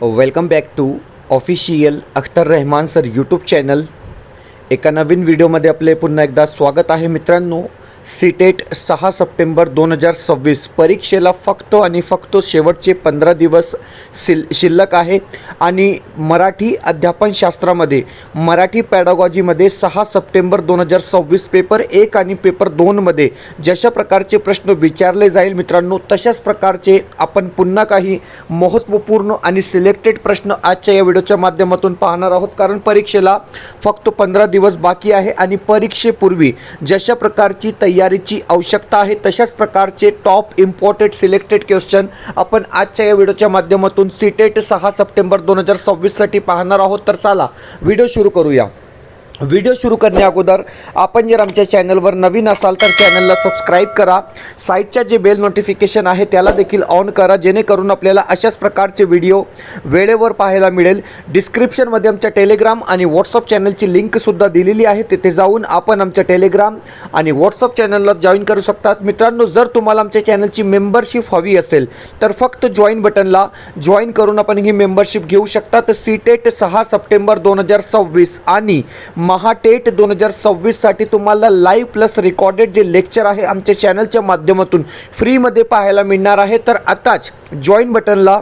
Welcome back to official Akhtar Rahman sir YouTube channel. एका नवीन व्हिडिओमध्ये आपले पुन्हा एकदा स्वागत आहे मित्रांनो. सीटेट 6 सप्टेंबर 2026 परीक्षेला फक्त आणि फक्त शेवटचे 15 दिवस शिल्लक आहे. आणि मराठी अध्यापनशास्त्रामध्ये मराठी पॅडागॉजीमध्ये 6 सप्टेंबर 2026 पेपर 1 आणि पेपर 2मध्ये जशा प्रकारचे प्रश्न विचारले जाईल मित्रांनो, तशाच प्रकारचे आपण पुन्हा काही महत्त्वपूर्ण आणि सिलेक्टेड प्रश्न आजच्या या व्हिडिओच्या माध्यमातून पाहणार आहोत. कारण परीक्षेला फक्त 15 दिवस बाकी आहे आणि परीक्षेपूर्वी जशा प्रकारची तयारीची आवश्यकता आहे तशाच प्रकारचे टॉप इम्पॉर्टंट सिलेक्टेड क्वेश्चन आपण आजच्या या व्हिडिओच्या माध्यमातून सीटेट 6 सप्टेंबर 2026 साठी पाहणार आहोत. तर चला व्हिडिओ सुरू करूया. व्हिडिओ सुरू करण्या अगोदर आपण जर आमच्या चॅनलवर नवीन असाल तर चॅनलला सबस्क्राईब करा. साईडच्या जे बेल नोटिफिकेशन आहे त्याला देखील ऑन करा, जेणेकरून आपल्याला अशाच प्रकारचे व्हिडिओ वेळेवर पाहायला मिळेल. डिस्क्रिप्शनमध्ये आमच्या टेलिग्राम आणि व्हॉट्सअप चॅनलची लिंकसुद्धा दिलेली आहे. तिथे जाऊन आपण आमच्या टेलिग्राम आणि व्हॉट्सअप चॅनलला जॉईन करू शकतात. मित्रांनो, जर तुम्हाला आमच्या चॅनलची मेंबरशिप हवी असेल तर फक्त जॉईन बटनला जॉईन करून आपण ही मेंबरशिप घेऊ शकता. तर सीटेट 6 सप्टेंबर 2026 आणि महाटेट 2026 साठी तुम्हाला लाईव्ह प्लस रेकॉर्डेड जे लेक्चर आहे आमच्या चॅनलच्या माध्यमातून फ्रीमध्ये पाहायला मिळणार आहे. तर आताच जॉईन बटनला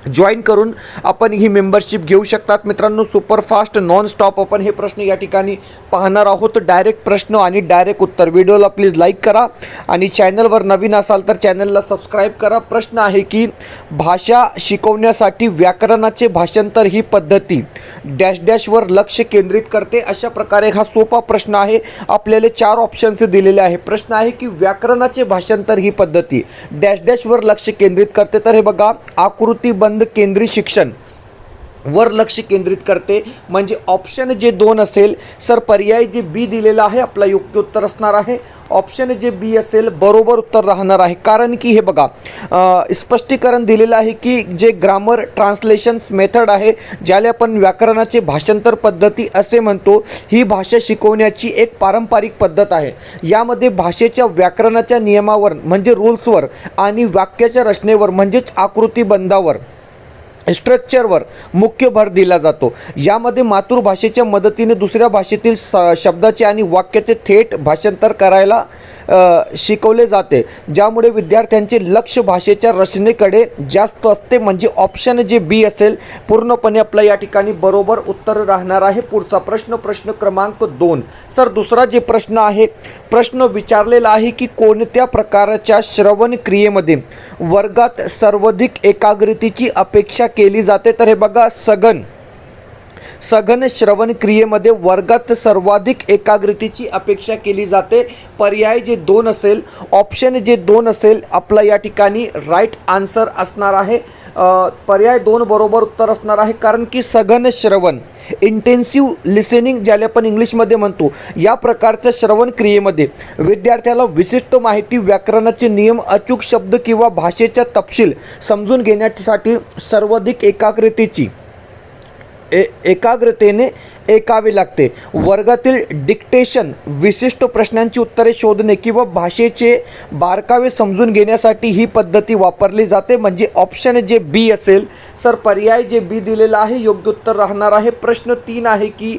जॉईन करून आपण ही मेंबरशिप घेऊ शकतात. मित्रांनो, सुपरफास्ट नॉन स्टॉप आपण हे प्रश्न या ठिकाणी पाहणार आहोत. डायरेक्ट प्रश्न आणि डायरेक्ट उत्तर. व्हिडिओला प्लीज लाईक करा आणि चॅनलवर नवीन असाल तर चॅनलला सबस्क्राईब करा. प्रश्न आहे की भाषा शिकवण्यासाठी व्याकरणाचे भाषांतर ही पद्धती डॅश डॅशवर लक्ष केंद्रित करते. अशा प्रकारे हा सोपा प्रश्न आहे. आपल्याला 4 ऑप्शन्स दिलेले आहे. प्रश्न आहे की व्याकरणाचे भाषांतर ही पद्धती डॅश डॅशवर लक्ष केंद्रित करते. तर हे बघा, आकृतीबंध केंद्रीय शिक्षण वर लक्ष केंद्रित करते. म्हणजे ऑप्शन जे 2 असेल सर, पर्याय जे बी दिलेला आहे आपला योग्य उत्तर असणार आहे. ऑप्शन जे बी असेल बरोबर उत्तर राहणार आहे. कारण की हे बघा, स्पष्टीकरण दिलेलं आहे की जे ग्रामर ट्रान्सलेशन्स मेथड आहे, ज्याला आपण व्याकरणाचे भाषांतर पद्धती असे म्हणतो, ही भाषा शिकवण्याची एक पारंपरिक पद्धत आहे. यामध्ये भाषेच्या व्याकरणाच्या नियमावर म्हणजे रूल्सवर आणि वाक्याच्या रचनेवर म्हणजेच आकृतीबंधावर स्ट्रक्चरवर मुख्य भर दिला जातो. यामध्ये मातृभाषेच्या मदतीने दुसऱ्या भाषेतील शब्दाचे आणि वाक्याचे थेट भाषांतर करायला शिकवले जाते, ज्यामुळे विद्यार्थ्यांचे लक्ष भाषेच्या रचनेकडे जास्त असते. म्हणजे ऑप्शन जे बी असेल पूर्णपणे आपला या ठिकाणी बरोबर उत्तर राहणार आहे. पुढचा प्रश्न, प्रश्न क्रमांक 2. सर, दुसरा जे प्रश्न आहे, प्रश्न विचारलेला आहे की कोणत्या प्रकारच्या श्रवण क्रियेमध्ये वर्गात सर्वाधिक एकाग्रतेची अपेक्षा केली जाते. तर हे बघा, सघन श्रवण क्रियेमध्ये वर्गात सर्वाधिक एकाग्रतेची अपेक्षा केली जाते. पर्याय जे 2 असेल, ऑप्शन जे 2 असेल आपला या ठिकाणी राईट आन्सर असणार आहे. पर्याय 2 बरोबर उत्तर असणार आहे. कारण की सघन श्रवण, इंटेन्सिव्ह लिसनिंग ज्याला आपण इंग्लिशमध्ये म्हणतो, या प्रकारच्या श्रवण क्रियेमध्ये विद्यार्थ्याला विशिष्ट माहिती, व्याकरणाचे नियम, अचूक शब्द किंवा भाषेचा तपशील समजून घेण्यासाठी सर्वाधिक एकाग्रतेने ऐकावे लागते. वर्गातील डिक्टेशन, विशिष्ट प्रश्नांची उत्तरे शोधणे किंवा भाषेचे बारकावे समजून घेण्यासाठी ही पद्धती वापरली जाते. म्हणजे ऑप्शन जे बी असेल सर, पर्याय जे बी दिलेला आहे योग्य उत्तर राहणार आहे. प्रश्न 3 आहे की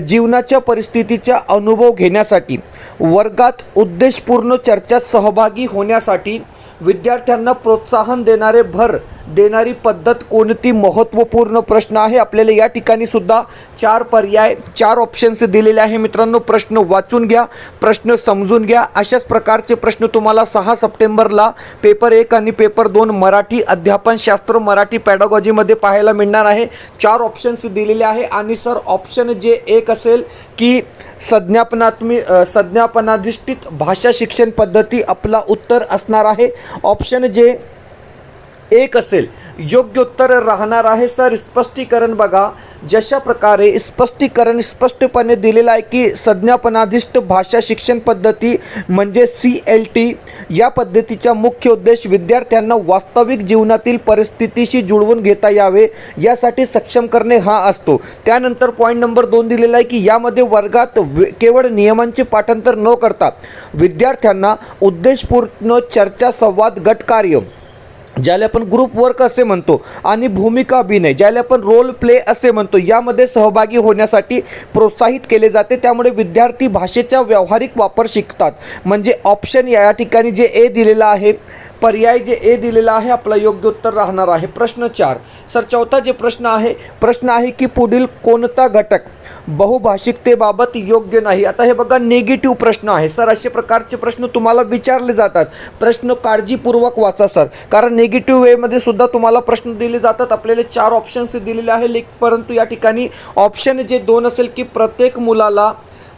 जीवनाच्या परिस्थितीचा अनुभव घेण्यासाठी वर्गात उद्देशपूर्ण चर्चेत सहभागी होण्यासाठी विद्यार्थ्यांना प्रोत्साहन भर देणारी पद्धत कोणती. महत्त्वपूर्ण प्रश्न आहे. आपल्याला या ठिकाणी सुद्धा 4 पर्याय, 4 ऑप्शन्स दिलेले आहे. मित्रांनो, प्रश्न वाचून घ्या, प्रश्न समजून घ्या. अशाच प्रकारचे प्रश्न तुम्हाला 6 सप्टेंबरला पेपर 1 आणि पेपर 2 मराठी अध्यापनशास्त्र मराठी पॅडागॉजीमध्ये पाहायला मिळणार आहे. 4 ऑप्शन्स दिलेले आहे. आणि सर, ऑप्शन जे 1 असेल की संज्ञापनाधिष्ठित भाषा शिक्षण पद्धती आपला उत्तर असणार आहे. ऑप्शन जे 1 असेल योग्य उत्तर राहणार आहे. सर, स्पष्टीकरण बघा, जशा प्रकारे स्पष्टीकरण स्पष्टपणे दिलेलं आहे की संज्ञापनाधिष्ठ भाषा शिक्षण पद्धती म्हणजे CLT या पद्धतीचा मुख्य उद्देश विद्यार्थ्यांना वास्तविक जीवनातील परिस्थितीशी जुळवून घेता यावे यासाठी सक्षम करणे हा असतो. त्यानंतर पॉईंट नंबर 2 दिलेला आहे की यामध्ये वर्गात केवळ नियमांचे पाठांतर न करता विद्यार्थ्यांना उद्देशपूर्ण चर्चा, संवाद, गटकार्य ज्याला आपण ग्रुप वर्क असे म्हणतो, आणि भूमिका अभिनय ज्याला आपण रोल प्ले असे म्हणतो, यामध्ये सहभागी होण्यासाठी प्रोत्साहित केले जाते. त्यामुळे विद्यार्थी भाषेचा व्यावहारिक वापर शिकतात. म्हणजे ऑप्शन या ठिकाणी जे ए दिलेला आहे, पर्याय जे ए दिलेला आहे, आपला योग्य उत्तर राहणार आहे. प्रश्न 4 सर, चौथा जे प्रश्न आहे की पुढील कोणता घटक बहुभाषिकतेबाबत योग्य नाही. आता हे बघा नेगेटिव्ह प्रश्न आहे सर. असे प्रकारचे प्रश्न तुम्हाला विचारले जातात. प्रश्न काळजीपूर्वक वाचा सर, कारण नेगेटिव्ह वेमध्ये सुद्धा तुम्हाला प्रश्न दिले जातात. आपल्याला 4 ऑप्शन्स दिलेले आहे, परंतु या ठिकाणी ऑप्शन जे 2 असेल की प्रत्येक मुलाला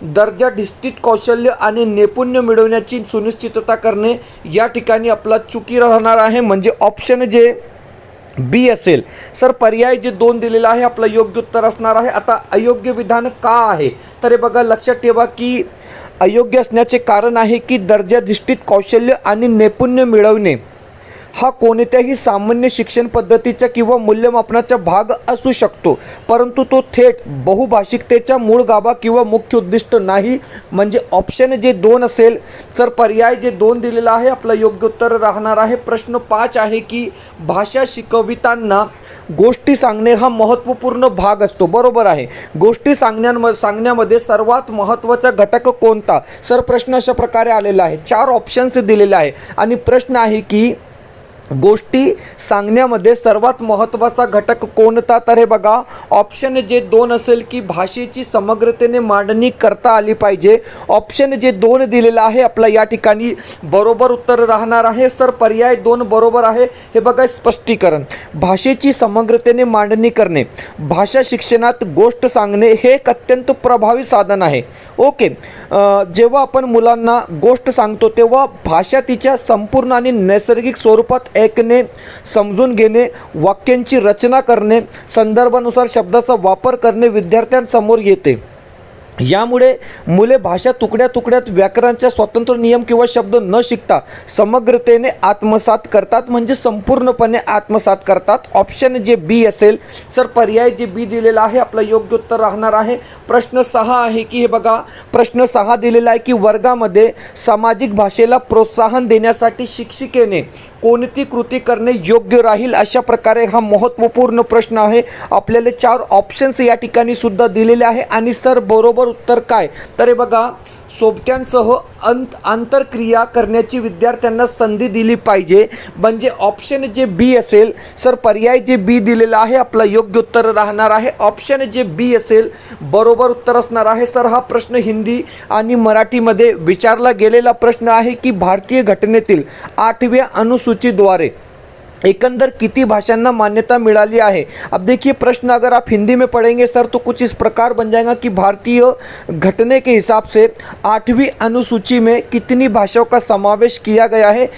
दर्जाधिष्ठित कौशल्य आणि नैपुण्य मिळवण्याची सुनिश्चितता करणे, या ठिकाणी आपला चुकी राहणार आहे. म्हणजे ऑप्शन जे बी असेल सर. पर्याय जे 2 दिलेला आहे आपलं योग्य उत्तर असणार आहे. आता अयोग्य विधान का आहे, तर हे बघा लक्षात ठेवा की अयोग्य असण्याचे कारण आहे की दर्जाधिष्ठित कौशल्य आणि नैपुण्य मिळवणे हा कोणत्याही सामान्य शिक्षण पद्धतीचा किंवा मूल्यमापनाचा भाग असू शकतो, परंतु तो थेट बहुभाषिकतेचा मूळ गाभा किंवा मुख्य उद्दिष्ट नाही. म्हणजे ऑप्शन जे 2 असेल तर पर्याय जे 2 दिलेला आहे आपलं योग्य उत्तर राहणार आहे. प्रश्न 5 आहे की भाषा शिकविताना गोष्टी सांगणे हा महत्त्वपूर्ण भाग असतो. बरोबर आहे. गोष्टी सांगण्यामध्ये सर्वात महत्त्वाचा घटक कोणता, सर प्रश्न अशा प्रकारे आलेला आहे. 4 ऑप्शन्स दिलेले आहे आणि प्रश्न आहे की गोष्टी सांगण्यामध्ये सर्वात महत्त्वाचा घटक कोणता, तर हे बघा ऑप्शन जे 2 असेल की भाषेची समग्रतेने मांडणी करता आली पाहिजे. ऑप्शन जे 2 दिलेला आहे आपला या ठिकाणी बरोबर उत्तर राहणार आहे. सर पर्याय 2 बरोबर आहे. हे बघा स्पष्टीकरण, भाषेची समग्रतेने मांडणी करणे, भाषा शिक्षणात गोष्ट सांगणे हे एक अत्यंत प्रभावी साधन आहे. ओके. जेव्हा आपण मुलांना गोष्ट सांगतो तेव्हा भाषा तिच्या संपूर्ण आणि नैसर्गिक स्वरूपात ऐकणे, समजून घेणे, वाक्यांची रचना करणे, संदर्भानुसार शब्दाचा वापर करणे विद्यार्थ्यांसमोर येते. यामुळे मुले भाषा तुकड्यात व्याकरणाच्या स्वतंत्र नियम किंवा शब्द न शिकता समग्रतेने आत्मसात करतात. म्हणजे संपूर्णपणे आत्मसात करतात. ऑप्शन जे बी असेल सर. पर्याय जे बी दिलेला आहे आपलं योग्य उत्तर राहणार आहे. प्रश्न 6 आहे की हे बघा प्रश्न 6 दिलेला आहे की वर्गामध्ये सामाजिक भाषेला प्रोत्साहन देण्यासाठी शिक्षिकेने कोणती कृती करणे योग्य राहील, अशा प्रकारे हा महत्त्वपूर्ण प्रश्न आहे. आपल्याला 4 ऑप्शन्स या ठिकाणी सुद्धा दिलेले आहे. आणि सर बरोबर उत्तर काय, तर हे बघा सोबत्यांसह आंतरक्रिया करण्याची विद्यार्थ्यांना संधी दिली पाहिजे. म्हणजे ऑप्शन जे बी असेल सर. पर्याय जे बी दिलेला आहे आपलं योग्य उत्तर राहणार आहे. ऑप्शन जे बी असेल बरोबर उत्तर असणार आहे. सर हा प्रश्न हिंदी आणि मराठीमध्ये विचारला गेलेला प्रश्न आहे की भारतीय घटनेतील 8व्या अनुसूचीद्वारे एकंदर किती भाषांना मान्यता मिली है। अब देखिए प्रश्न अगर आप हिंदी में पढ़ेंगे सर तो कुछ इस प्रकार बन जाएगा कि भारतीय घटने के हिसाब से 8वीं अनुसूची में कितनी भाषाओं का समावेश किया गया है।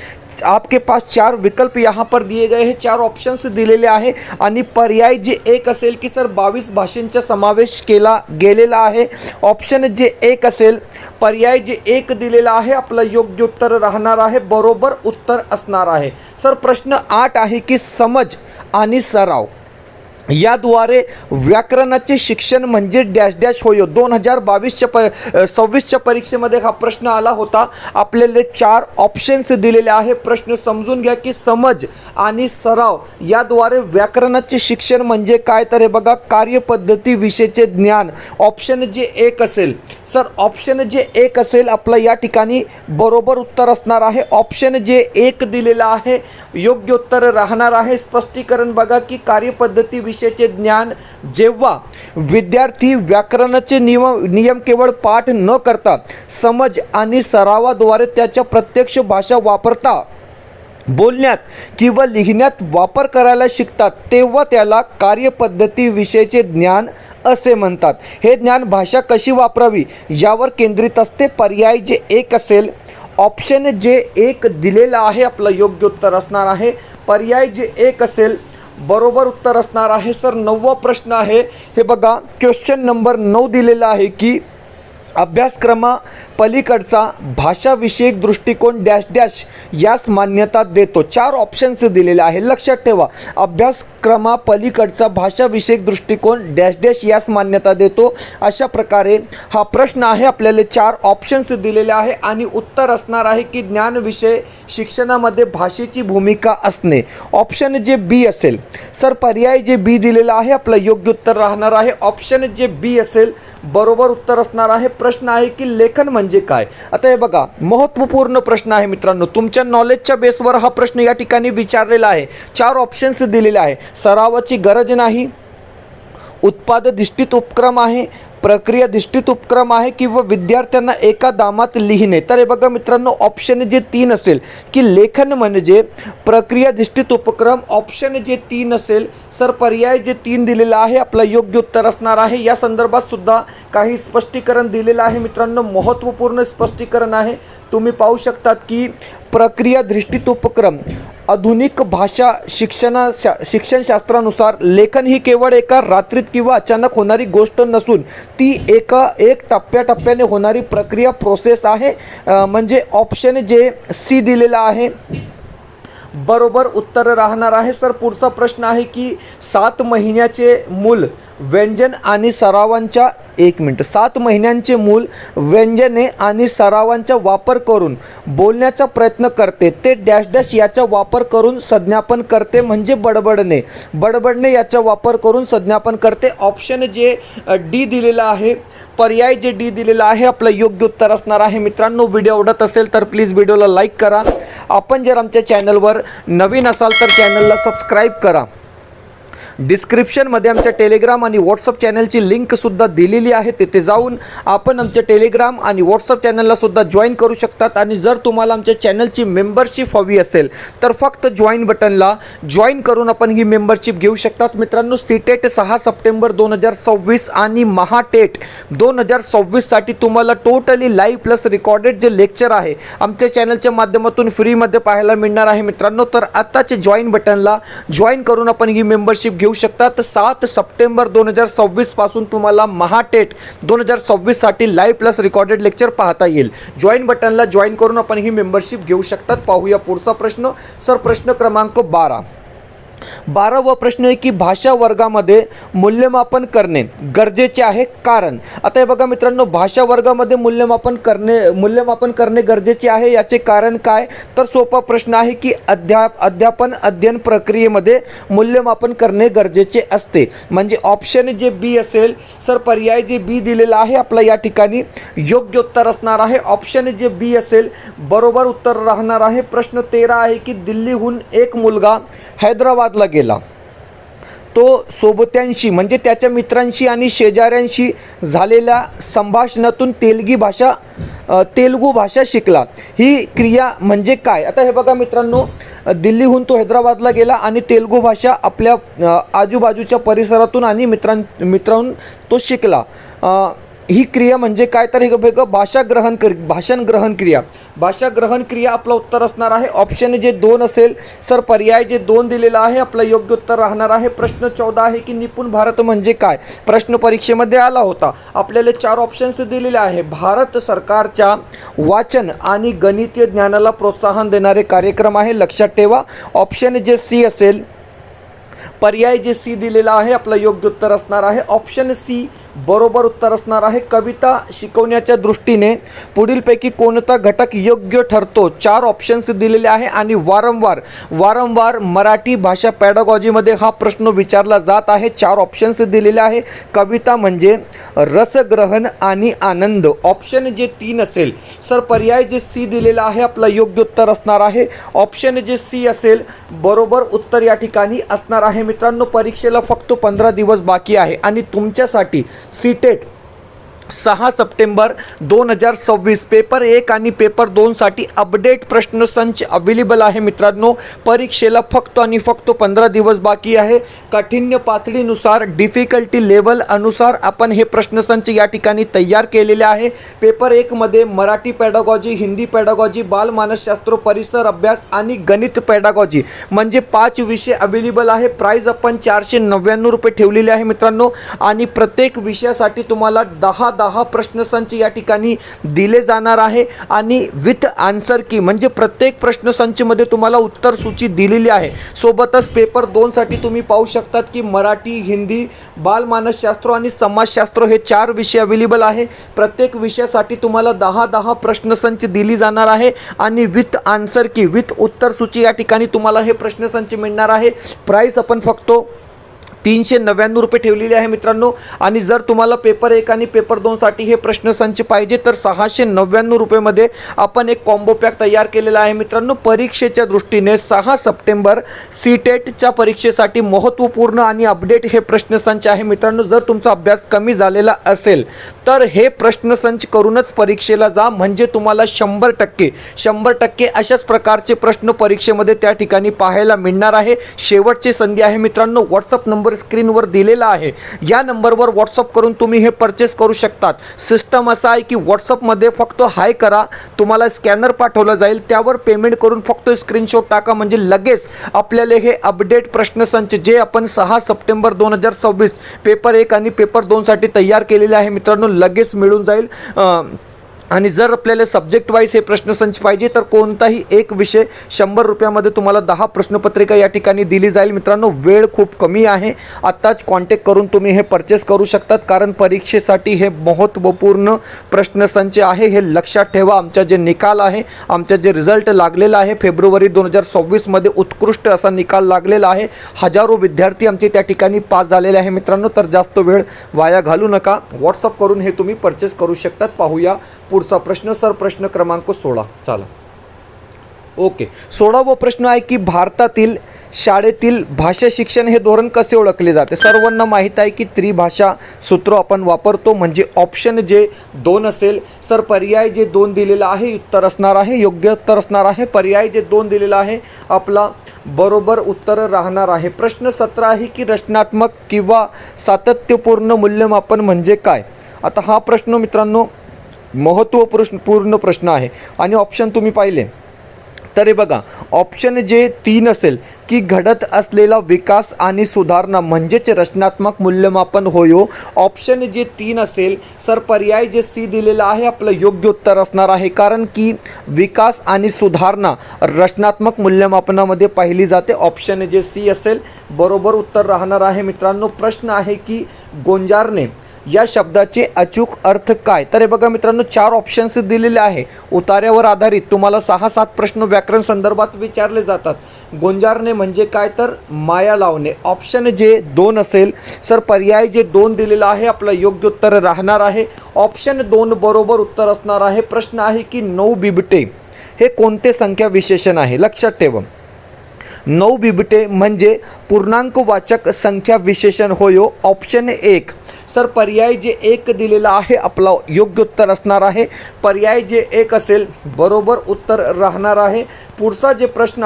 आपके पास 4 विकल्प यहाँ पर दिए गए हैं, 4 ऑप्शन्स दिलेले आहे आणि पर्याय जे एक असेल की सर 22 भाषांचा समावेश केला गेलेला आहे। ऑप्शन जे एक असेल पर्याय जे एक दिलेला आहे आपलं योग्य उत्तर राहणार आहे, बरोबर उत्तर असणार आहे। सर प्रश्न 8 आहे की समज आणि सराव याद्वारे व्याकरणाचे शिक्षण म्हणजे डॅश डॅश होय। 2022-26च्या परीक्षेमध्ये हा प्रश्न आला होता। आपल्याला 4 ऑप्शन्स दिलेले आहे। प्रश्न समजून घ्या की समज आणि सराव याद्वारे व्याकरणाचे शिक्षण म्हणजे काय, तर हे बघा कार्यपद्धती विषयाचे ज्ञान। ऑप्शन जे एक असेल सर, ऑप्शन जे एक असेल आपलं या ठिकाणी बरोबर उत्तर असणार आहे। ऑप्शन जे एक दिलेला आहे योग्य उत्तर राहणार आहे। स्पष्टीकरण बघा की कार्यपद्धती विषयाचे ज्ञान जेव्हा विद्यार्थी व्याकरणाचे नियम केवळ पाठ न करता समज आणि सरावाद्वारे त्याच्या प्रत्यक्ष भाषा वापरता बोलण्यात किंवा लिहिण्यात वापर करायला शिकतात तेव्हा त्याला कार्यपद्धती विषयाचे ज्ञान असे म्हणतात। हे ज्ञान भाषा कशी वापरावी यावर केंद्रित असते। पर्याय जे एक असेल, ऑप्शन जे एक दिलेला आहे आपलं योग्य उत्तर असणार आहे। पर्याय जे एक असेल बरोबर उत्तर असणार आहे। सर 9वा प्रश्न आहे, हे बघा क्वेश्चन नंबर 9 दिलेला आहे की अभ्यासक्रमा पलीकडचा भाषाविषयक दृष्टिकोन डॅश डॅश यास मान्यता देतो. 4 ऑप्शन्स दिलेले आहे. लक्षात ठेवा, अभ्यासक्रमा पलीकडचा भाषाविषयक दृष्टिकोन डॅश डॅश यास मान्यता देतो. अशा प्रकारे हा प्रश्न आहे. आपल्याला 4 ऑप्शन्स दिलेले आहे आणि उत्तर असणार आहे की ज्ञान विषय शिक्षणामध्ये भाषेची भूमिका असणे. ऑप्शन जे बी असेल सर, पर्याय जे बी दिलेला आहे आपलं योग्य उत्तर राहणार आहे. ऑप्शन जे बी असेल बरोबर उत्तर असणार आहे. प्रश्न आहे की लेखन म्हणजे काय. आता हे बघा, महत्त्वपूर्ण प्रश्न आहे मित्रांनो. तुमच्या नॉलेजच्या बेसवर हा प्रश्न या ठिकाणी विचारलेला आहे. 4 ऑप्शन्स दिलेले आहे. सरावाची गरज नाही, उत्पादधिष्ठित उपक्रम आहे, प्रक्रियाधिष्ठित उपक्रम आहे किंवा विद्यार्थ्यांना एका दामात लिहिणे. तर हे बघा मित्रांनो, ऑप्शन जे 3 असेल की लेखन म्हणजे प्रक्रियाधिष्ठित उपक्रम, ऑप्शन जे 3 असेल सर, पर्याय जे 3 दिलेला आहे आपलं योग्य उत्तर असणार आहे. या संदर्भात सुद्धा काही स्पष्टीकरण दिलेलं आहे मित्रांनो. महत्त्वपूर्ण स्पष्टीकरण आहे. तुम्ही पाहू शकतात की प्रक्रियाधिष्ठित उपक्रम आधुनिक भाषा शिक्षणशास्त्रानुसार लेखन ही केवळ एका रात्रीत किंवा अचानक होणारी गोष्ट नसून ती एक टप्प्याटप्प्याने होणारी प्रक्रिया प्रोसेस आहे. म्हणजे ऑप्शन जे सी दिलेला आहे बरोबर उत्तर राहणार आहे. सर पुढचा प्रश्न आहे की 7 महिन्याचे मूल व्यंजन आणि सरावांच्या 7 महिन्यांचे मूल व्यंजने आणि सरावांचा वापर करून बोलण्याचा प्रयत्न करते. ते डॅश डॅश याचा वापर करून संज्ञापन करते म्हणजे बडबडणे याचा वापर करून संज्ञापन करते. ऑप्शन जे डी दिलेला आहे, पर्याय जे डी दिलेला आहे आपलं योग्य उत्तर असणार आहे. मित्रांनो, व्हिडिओ आवडत असेल तर प्लीज व्हिडिओला लाईक करा. आपण जर आमच्या चॅनलवर नवीन असाल तर चॅनलला सबस्क्राईब करा. डिस्क्रिप्शनमध्ये आमच्या टेलिग्राम आणि व्हॉट्सअप चॅनलची लिंकसुद्धा दिलेली आहे. तिथे जाऊन आपण आमच्या टेलिग्राम आणि व्हॉट्सअप चॅनललासुद्धा जॉईन करू शकतात. आणि जर तुम्हाला आमच्या चॅनलची मेंबरशिप हवी असेल तर फक्त जॉईन बटनला जॉईन करून आपण ही मेंबरशिप घेऊ शकतात. मित्रांनो, सीटेट 6 सप्टेंबर 2026 आणि महाटेट 2026साठी तुम्हाला टोटली लाईव्ह प्लस रेकॉर्डेड जे लेक्चर आहे आमच्या चॅनलच्या माध्यमातून फ्रीमध्ये पाहायला मिळणार आहे मित्रांनो. तर आत्ताचे जॉईन बटनला जॉईन करून आपण ही मेंबरशिप घेऊ शकतात. 7 सप्टेंबर 2026 पासून तुम्हाला Mahatet 2026साठी live plus recorded lecture पाहता येईल. जॉईन बटनला जॉईन करून आपण ही मेंबरशिप घेऊ शकतात. पाहूया पुढचा प्रश्न. सर प्रश्न क्रमांक 12वा प्रश्न आहे की भाषा वर्गामध्ये मूल्यमापन करणे गरजेचे आहे. कारण आता हे बघा मित्रांनो, भाषा वर्गामध्ये मूल्यमापन करणे गरजेचे आहे. याचे कारण काय, तर सोपा प्रश्न आहे की अध्यापन अध्ययन प्रक्रियेमध्ये मूल्यमापन करणे गरजेचे असते. म्हणजे ऑप्शन जे बी असेल सर, पर्याय जे बी दिलेला आहे आपला या ठिकाणी योग्य उत्तर असणार आहे. ऑप्शन जे बी असेल बरोबर उत्तर राहणार आहे. प्रश्न 13 आहे की दिल्लीहून एक मुलगा हैदराबादला गेला. तो सोबत्यांशी म्हणजे त्याच्या मित्रांशी आणि शेजाऱ्यांशी झालेल्या संभाषणातून तेलुगू भाषा शिकला. ही क्रिया म्हणजे काय. आता हे बघा मित्रांनो, दिल्लीहून तो हैदराबादला गेला आणि तेलुगू भाषा आपल्या आजूबाजूच्या परिसरातून आणि मित्रांहून तो शिकला. ही क्रिया म्हणजे काय, तर हे बघा भाषा ग्रहण क्रिया आपलं उत्तर असणार आहे. ऑप्शन जे 2 असेल सर, पर्याय जे 2 दिलेला आहे आपलं योग्य उत्तर राहणार आहे. प्रश्न 14 आहे की निपुण भारत म्हणजे काय. प्रश्न परीक्षेमध्ये आला होता. आपल्याला 4 ऑप्शन्स दिलेले आहे. भारत सरकारच्या वाचन आणि गणितीय ज्ञानाला प्रोत्साहन देणारे कार्यक्रम आहे. लक्षात ठेवा. ऑप्शन जे सी असेल, पर्याय जे सी दिलेला आहे आपलं योग्य उत्तर असणार आहे. ऑप्शन सी बरोबर उत्तर असणार आहे. कविता शिकवण्याच्या दृष्टीने पुढीलपैकी कोणता घटक योग्य ठरतो. 4 ऑप्शन्स दिलेले आहे आणि वारंवार मराठी भाषा पॅडागॉजीमध्ये हा प्रश्न विचारला जात आहे. 4 ऑप्शन्स दिलेले आहे. कविता म्हणजे रसग्रहण आणि आनंद. ऑप्शन जे 3 असेल सर, पर्याय जे सी दिलेला आहे आपलं योग्य उत्तर असणार आहे. ऑप्शन जे सी असेल बरोबर उत्तर या ठिकाणी असणार आहे. मित्रांनो, परीक्षेला फक्त 15 दिवस बाकी आहे आणि तुमच्यासाठी सीटेट 6 सप्टेंबर 2026 पेपर 1 आणि पेपर 2 साठी अपडेट प्रश्नसंच अवेलेबल आहे. मित्रांनो, परीक्षेला फक्त आणि फक्त 15 दिवस बाकी आहे. काठिण्य पातळीनुसार, डिफिकल्टी लेवल अनुसार आपण हे प्रश्नसंच या ठिकाणी तयार केलेले आहे. पेपर 1 मध्ये मराठी पॅडागॉजी, हिंदी पॅडागॉजी, बालमानसशास्त्र, परिसर अभ्यास आणि गणित पॅडागॉजी म्हणजे 5 विषय अवेलेबल आहे. प्राइस आपण 499 रुपये ठेवलेले आहे मित्रांनो. आणि प्रत्येक विषयासाठी तुम्हाला 10 10 प्रश्नसंच या ठिकाणी दिले जाणार आहे आणि विथ आन्सर की म्हणजे प्रत्येक प्रश्नसंचमध्ये तुम्हाला उत्तर सूची दिलेली आहे। सोबतच पेपर 2 साठी तुम्ही पाहू शकतात की मराठी, हिंदी, बालमानसशास्त्र आणि समाजशास्त्र हे 4 विषय अवेलेबल आहे। प्रत्येक विषयासाठी तुम्हाला 10 प्रश्नसंच दिली जाणार आहे आणि विथ आन्सर की विथ उत्तर सूची या ठिकाणी तुम्हाला हे प्रश्नसंच मिळणार आहे। प्राइस आपण फक्त 399 रुपये ठेवलेले आहे मित्रांनो। आणि जर तुम्हाला पेपर 1 आणि पेपर 2 साठी हे प्रश्नसंच पाहिजे तर 699 रुपये आपण एक कॉम्बो पॅक तयार केलेला आहे मित्रांनो। परीक्षेच्या दृष्टीने 6 सप्टेंबर सीटेटच्या परीक्षेसाठी महत्त्वपूर्ण आणि अपडेट हे प्रश्नसंच आहे मित्रांनो। जर तुमचा अभ्यास कमी झालेला असेल तर हे प्रश्नसंच करूनच परीक्षेला जा, म्हणजे तुम्हाला 100% अशाच प्रकारचे प्रश्न परीक्षेमध्ये त्या ठिकाणी पाहायला मिळणार आहे। शेवटची संधी आहे मित्रांनो। व्हॉट्सअप नंबर स्क्रीनवर दिलेला आहे, या नंबरवर व्हॉट्सअप करून तुम्ही हे परचेस करू शकतात। सिस्टम असा आहे की व्हॉट्सअपमध्ये फक्त हाय करा, तुम्हाला स्कॅनर पाठवला जाईल, त्यावर पेमेंट करून फक्त स्क्रीनशॉट टाका, म्हणजे लगेच आपल्याला हे अपडेट प्रश्नसंच जे आपण 6 सप्टेंबर 2026 पेपर 1 आणि पेपर 2 साठी तयार केलेले आहे मित्रांनो लगेच मिळून जाईल। आणि जर आपल्याला सब्जेक्ट वाईज हे प्रश्नसंच पाहिजे तर कोणताही एक विषय 100 रुपयामध्ये तुम्हाला 10 प्रश्नपत्रिका या ठिकाणी दिली जाईल मित्रांनो। वेळ खूप कमी आहे, आत्ताच कॉन्टॅक्ट करून तुम्ही हे परचेस करू शकतात, कारण परीक्षेसाठी हे महत्त्वपूर्ण प्रश्नसंच आहे। हे लक्षात ठेवा। आमचा जे निकाल आहे, आमचा जे रिझल्ट लागलेला आहे फेब्रुवारी 2026 मध्ये उत्कृष्ट असा निकाल लागलेला आहे। हजारो विद्यार्थी आमचे त्या ठिकाणी पास झालेले आहे मित्रांनो। तर जास्त वेळ वाया घालू नका, व्हॉट्सअप करून हे तुम्ही परचेस करू शकतात। पाहूया पुढचा प्रश्न सर, प्रश्न क्रमांक 16 चला। ओके, 16वा प्रश्न आहे की भारतातील शाळेतील भाषा शिक्षण हे धोरण कसे ओळखले जाते। सर्वांना माहीत आहे की त्रिभाषा सूत्र आपण वापरतो, म्हणजे ऑप्शन जे 2 असेल सर, पर्याय जे 2 दिलेला आहे उत्तर असणार आहे, योग्य उत्तर असणार आहे। पर्याय जे 2 दिलेला आहे आपला बरोबर उत्तर राहणार आहे। प्रश्न 17 आहे की रचनात्मक किंवा सातत्यपूर्ण मूल्यमापन म्हणजे काय। आता हा प्रश्न मित्रांनो महत्त्वपूर्ण प्रश्न आहे आणि ऑप्शन तुम्ही पाहिले तर हे बघा, ऑप्शन जे 3 असेल की घडत असलेला विकास आणि सुधारणा म्हणजेच रचनात्मक मूल्यमापन होयो। ऑप्शन जे 3 असेल सर, पर्याय जे सी दिलेला आहे आपलं योग्य उत्तर असणार आहे, कारण की विकास आणि सुधारणा रचनात्मक मूल्यमापनामध्ये पाहिली जाते। ऑप्शन जे सी असेल बरोबर उत्तर राहणार आहे मित्रांनो। प्रश्न आहे की गोंजारने या शब्दाचे अचूक अर्थ काय। तर हे बघा मित्रांनो 4 ऑप्शन्स दिलेले आहे, उतार्यावर आधारित तुम्हाला 6-7 प्रश्न व्याकरण संदर्भात विचारले जातात। गोंजारने म्हणजे काय तर माया लावणे। ऑप्शन जे 2 असेल सर, पर्याय जे 2 दिलेला आहे आपलं योग्य उत्तर राहणार आहे। ऑप्शन 2 बरोबर उत्तर असणार आहे। प्रश्न आहे की 9 बिबटे हे कोणते संख्या विशेषण आहे। लक्षात ठेवा, 9 बिबटे म्हणजे पूर्णांकवाचक संख्या विशेषण होयो। ऑप्शन 1 सर, पर्याय जे 1 दिलेला आहे आपला योग्य उत्तर असणार आहे। पर्याय जे 1 असेल बरोबर उत्तर राहणार आहे। पुढचा जे प्रश्न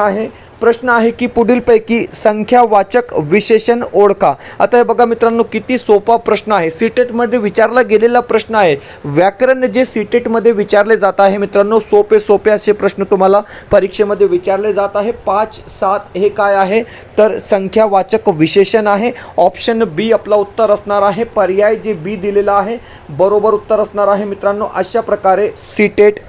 आहे की पुढीलपैकी संख्यावाचक विशेषण ओळखा। आता हे बघा मित्रांनो किती सोपा प्रश्न आहे, सीटेटमध्ये विचारला गेलेला प्रश्न आहे। व्याकरण जे सीटेटमध्ये विचारले जात आहे मित्रांनो, सोपे असे प्रश्न तुम्हाला परीक्षेमध्ये विचारले जात आहे। 5, 7 हे काय आहे तर संख्यावाचक विशेषण आहे। ऑप्शन बी आपला उत्तर असणार आहे। पर्याय जे बी दिलेला आहे बरोबर उत्तर असणार आहे मित्रांनो। अशा प्रकारे सीटेट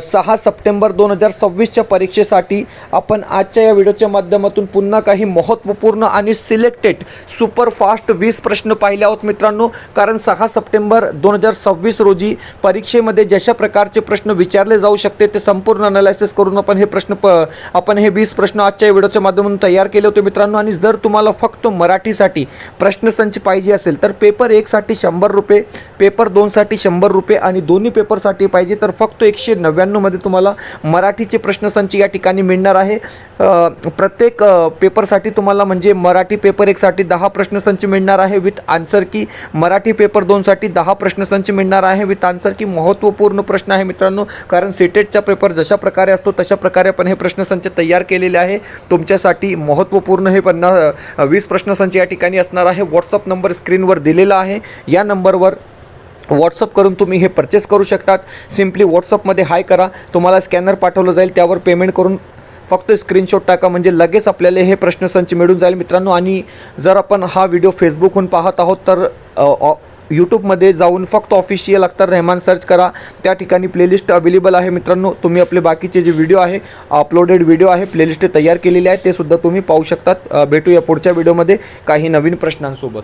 6 सप्टेंबर 2026च्या परीक्षेसाठी आपण आजच्या या व्हिडिओच्या माध्यमातून पुन्हा काही महत्त्वपूर्ण आणि सिलेक्टेड सुपरफास्ट 20 प्रश्न पाहिले आहोत मित्रांनो। कारण 6 सप्टेंबर 2026 रोजी परीक्षेमध्ये जशा प्रकारचे प्रश्न विचारले जाऊ शकते ते संपूर्ण अनालायसिस करून आपण हे 20 प्रश्न आजच्या व्हिडिओच्या माध्यमातून तयार केले होते मित्रांनो। आणि जर तुम्हाला फक्त मराठीसाठी प्रश्नसंच पाहिजे असेल तर पेपर 1 साठी 100 रुपये, पेपर 2 साठी 100 रुपये आणि दोन्ही पेपरसाठी पाहिजे तर फक्त 199 मध्ये तुम्हाला मराठीचे प्रश्नसंच या ठिकाणी मिळणार आहे। प्रत्येक पेपरसाठी तुम्हाला म्हणजे मराठी पेपर 1 साठी 10 प्रश्नसंच मिळणार आहे विथ आन्सर की, मराठी पेपर 2 साठी 10 प्रश्नसंच मिळणार आहे विथ आन्सर की। महत्त्वपूर्ण प्रश्न आहे मित्रांनो, कारण सीटेटचा पेपर जशा प्रकारे असतो तशा प्रकारे आपण हे प्रश्नसंच तयार केलेले आहे तुमच्यासाठी। महत्त्वपूर्ण हे 20 प्रश्नसंच या ठिकाणी असणार आहे। व्हॉट्सअप नंबर स्क्रीनवर दिलेला आहे, या नंबरवर व्हॉट्सअप करून तुम्ही हे परचेस करू शकतात। सिम्पली व्हॉट्सअपमध्ये हाय करा, तुम्हाला स्कॅनर पाठवलं जाईल, त्यावर पेमेंट करून फक्त स्क्रीनशॉट टाका, म्हणजे लगेच आपल्याला हे प्रश्नसंच मिळून जाईल मित्रांनो। आणि जर आपण हा व्हिडिओ फेसबुकहून पाहत आहोत तर यूट्यूबमध्ये जाऊन फक्त ऑफिशियल अख्तर रहमान सर्च करा, त्या ठिकाणी प्लेलिस्ट अवेलेबल आहे मित्रांनो. तुम्ही आपले बाकीचे जे व्हिडिओ आहे, अपलोडेड व्हिडिओ आहे, प्लेलिस्ट तयार केलेली आहे, ते सुद्धा तुम्ही पाहू शकतात. भेटूया पुढच्या व्हिडिओमध्ये काही नवीन प्रश्नांसोबत.